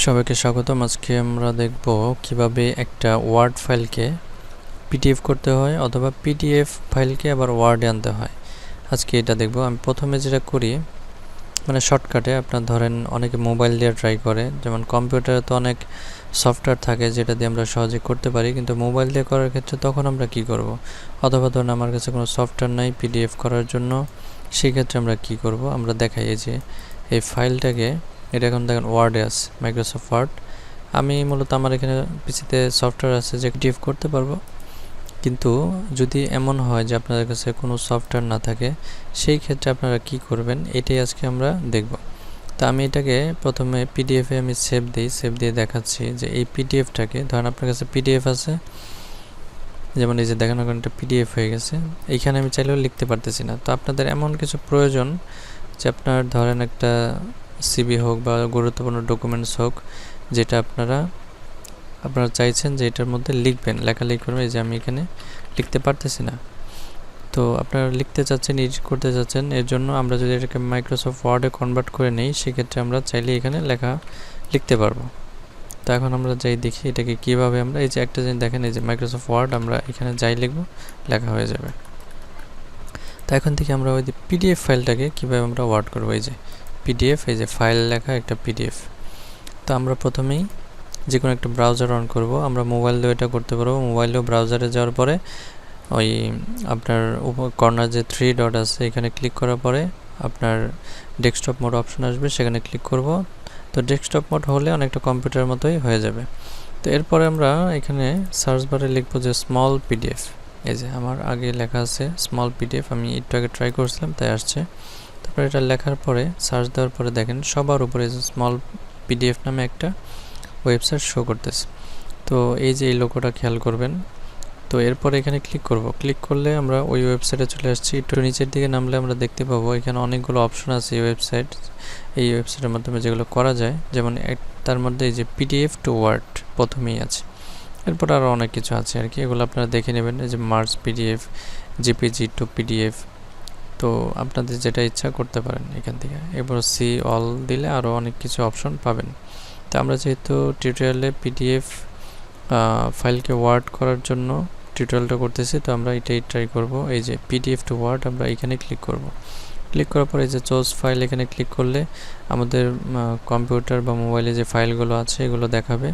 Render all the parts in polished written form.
সবাইকে স্বাগতম। আজকে আমরা দেখব কিভাবে একটা ওয়ার্ড ফাইলকে পিডিএফ করতে হয় অথবা পিডিএফ ফাইলকে আবার ওয়ার্ডে আনতে হয়। আজকে এটা দেখব। আমি প্রথমে যেটা করি মানে শর্টকাটে, আপনার ধরেন অনেকে মোবাইল দিয়ে ট্রাই করে, যেমন কম্পিউটারে তো অনেক সফটওয়্যার থাকে যেটা দিয়ে আমরা সহজে করতে পারি, কিন্তু মোবাইল দিয়ে করার ক্ষেত্রে তখন আমরা কি করব, অথবা ধরুন আমার কাছে কোনো সফটওয়্যার নাই পিডিএফ করার জন্য, সেই ক্ষেত্রে আমরা কি করব, আমরা দেখাই যে এই ফাইলটাকে, এটা এখন দেখেন ওয়ার্ডে আছে, মাইক্রোসফট ওয়ার্ড। আমি মূলত আমার এখানে পিসিতে সফটওয়্যার আছে যে পিডিএফ করতে পারবো, কিন্তু যদি এমন হয় যে আপনাদের কাছে কোনো সফটওয়্যার না থাকে, সেই ক্ষেত্রে আপনারা কি করবেন এটাই আজকে আমরা দেখব। তা আমি এটাকে প্রথমে পিডিএফে আমি সেভ দিয়ে দেখাচ্ছি যে এই পিডিএফটাকে, ধরেন আপনার কাছে পিডিএফ আছে, যেমন এই যে দেখেন ওখানে একটা পিডিএফ হয়ে গেছে, এইখানে আমি চাইলেও লিখতে পারতেছি না। তো আপনাদের এমন কিছু প্রয়োজন যে আপনার ধরেন একটা সিভি হোক বা গুরুত্বপূর্ণ ডকুমেন্টস হোক, যেটা আপনারা চাইছেন যে এটার মধ্যে লিখবেন, লেখালেখি করবেন, এই যে আমি এখানে লিখতে পারতেছি না। তো আপনারা লিখতে চাচ্ছেন, এডিট করতে চাচ্ছেন, এর জন্য আমরা যদি এটাকে মাইক্রোসফট ওয়ার্ডে কনভার্ট করে নেই, সেক্ষেত্রে আমরা চাইলে এখানে লিখতে পারবো। তো এখন আমরা যাই দেখি এটাকে কিভাবে আমরা, এই যে একটা জিনিস দেখেন, এই যে মাইক্রোসফট ওয়ার্ড, আমরা এখানে যাই লিখবো, লেখা হয়ে যাবে। তো এখন থেকে আমরা ওই যে পিডিএফ ফাইলটাকে কীভাবে আমরা ওয়ার্ড করবো, এই যে পিডিএফ, এই যে ফাইল লেখা একটা পিডিএফ। তো আমরা প্রথমেই যে কোনো একটা ব্রাউজার অন করব, আমরা মোবাইল দিয়ে এটা করতে পারবো। মোবাইলেও ব্রাউজারে যাওয়ার পরে ওই আপনার উপর কর্নার যে 3 ডট আছে এখানে ক্লিক করার পরে আপনার ডেস্কটপ মোড অপশন আসবে, সেখানে ক্লিক করব। তো ডেস্কটপ মোড হলে অনেকটা কম্পিউটারের মতোই হয়ে যাবে। তো এরপরে আমরা এখানে সার্চ বারে লিখবো যে স্মল পিডিএফ, এই যে আমার আগে লেখা আছে স্মল পিডিএফ, আমি একটু আগে ট্রাই করছিলাম তাই আসছে। তারপরে এটা লেখার পরে সার্চ দেওয়ার পরে দেখেন সবার উপরে যে স্মল পিডিএফ নামে একটা ওয়েবসাইট শো করতেছে। তো এই যে এই লোগোটা খেয়াল করবেন। তো এরপর এখানে ক্লিক করলে আমরা ওই ওয়েবসাইটে চলে আসছি। একটু নিচের দিকে নামলে আমরা দেখতে পাবো এখানে অনেকগুলো অপশন আছে এই ওয়েবসাইটের মাধ্যমে যেগুলো করা যায়, যেমন তার মধ্যে এই যে পিডিএফ টু ওয়ার্ড প্রথমেই আছে। এরপর আরও অনেক কিছু আছে আর কি, এগুলো আপনারা দেখে নেবেন। এই যে merge PDF, GPG two PDF, তো আপনাদের যেটা ইচ্ছা করতে পারেন এখান থেকে। এরপর সি অল দিলে আরও অনেক কিছু অপশন পাবেন। তো আমরা যেহেতু টিউটোরিয়ালে পিডিএফ ফাইলকে ওয়ার্ড করার জন্য টিউটোরিয়ালটা করতেছি, তো আমরা এটাই ট্রাই করব। এই যে পিডিএফ টু ওয়ার্ড, আমরা এখানে ক্লিক করব। ক্লিক করার পরে এই যে চুজ ফাইল, এখানে ক্লিক করলে আমাদের কম্পিউটার বা মোবাইলে যে ফাইলগুলো আছে এগুলো দেখাবে।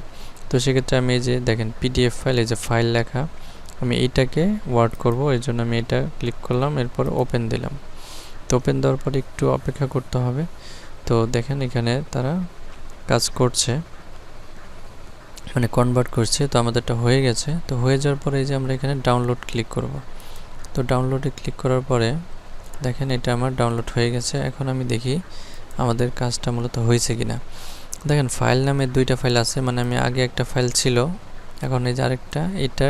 তো সেক্ষেত্রে আমি এই যে দেখেন পিডিএফ ফাইল, এই যে ফাইল লেখা, আমি এইটাকে ওয়ার্ড করব, এর জন্য আমি এটা ক্লিক করলাম, এরপর ওপেন দিলাম। তো ওপেন দেওয়ার পরে একটু অপেক্ষা করতে হবে। তো দেখেন এখানে তারা কাজ করছে, মানে কনভার্ট করছে। তো আমাদেরটা হয়ে গেছে। তো হয়ে যাওয়ার পরে এই যে আমরা এখানে ডাউনলোড ক্লিক করব। তো ডাউনলোডে ক্লিক করার পরে দেখেন এটা আমার ডাউনলোড হয়ে গেছে। এখন আমি দেখি আমাদের কাজটা মূলত হয়েছে কিনা। দেখেন ফাইল নামে 2টা ফাইল আছে, মানে আমি আগে একটা ফাইল ছিল, এখন এই যে আরেকটা, এটা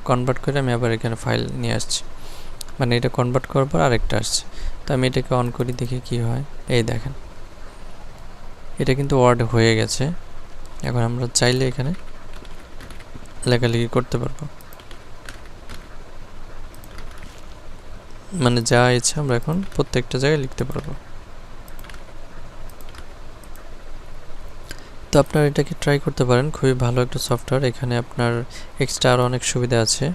কনভার্ট করে আমি আবার এখানে ফাইল নিয়ে আসছি, মানে এটা কনভার্ট করার পর আরেকটা আসছে। তো আমি এটাকে অন করি, দেখি কি হয়। এই দেখেন এটা কিন্তু ওয়ার্ড হয়ে গেছে। এখন আমরা চাইলে এখানে লেখালেখি করতে পারবো, মানে যা ইচ্ছা আমরা এখন প্রত্যেকটা জায়গায় লিখতে পারবো। তো আপনারা এটাকে ট্রাই করতে পারেন, খুবই ভালো একটা সফটওয়্যার। এখানে আপনার এক্সট্রা আরও অনেক সুবিধা আছে,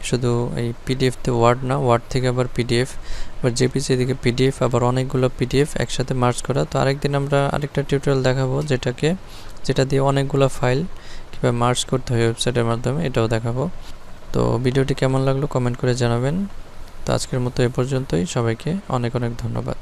শুধু এই পিডিএফতে ওয়ার্ড না, ওয়ার্ড থেকে আবার পিডিএফ, আবার জেপিজি থেকে পিডিএফ, আবার অনেকগুলো পিডিএফ একসাথে মার্জ করা। তো আরেকদিন আমরা আরেকটা টিউটোরিয়াল দেখাবো যেটা দিয়ে অনেকগুলো ফাইল কীভাবে মার্জ করতে হয় ওয়েবসাইটের মাধ্যমে, এটাও দেখাবো। তো ভিডিওটি কেমন লাগলো কমেন্ট করে জানাবেন। তো আজকের মতো এ পর্যন্তই, সবাইকে অনেক অনেক ধন্যবাদ।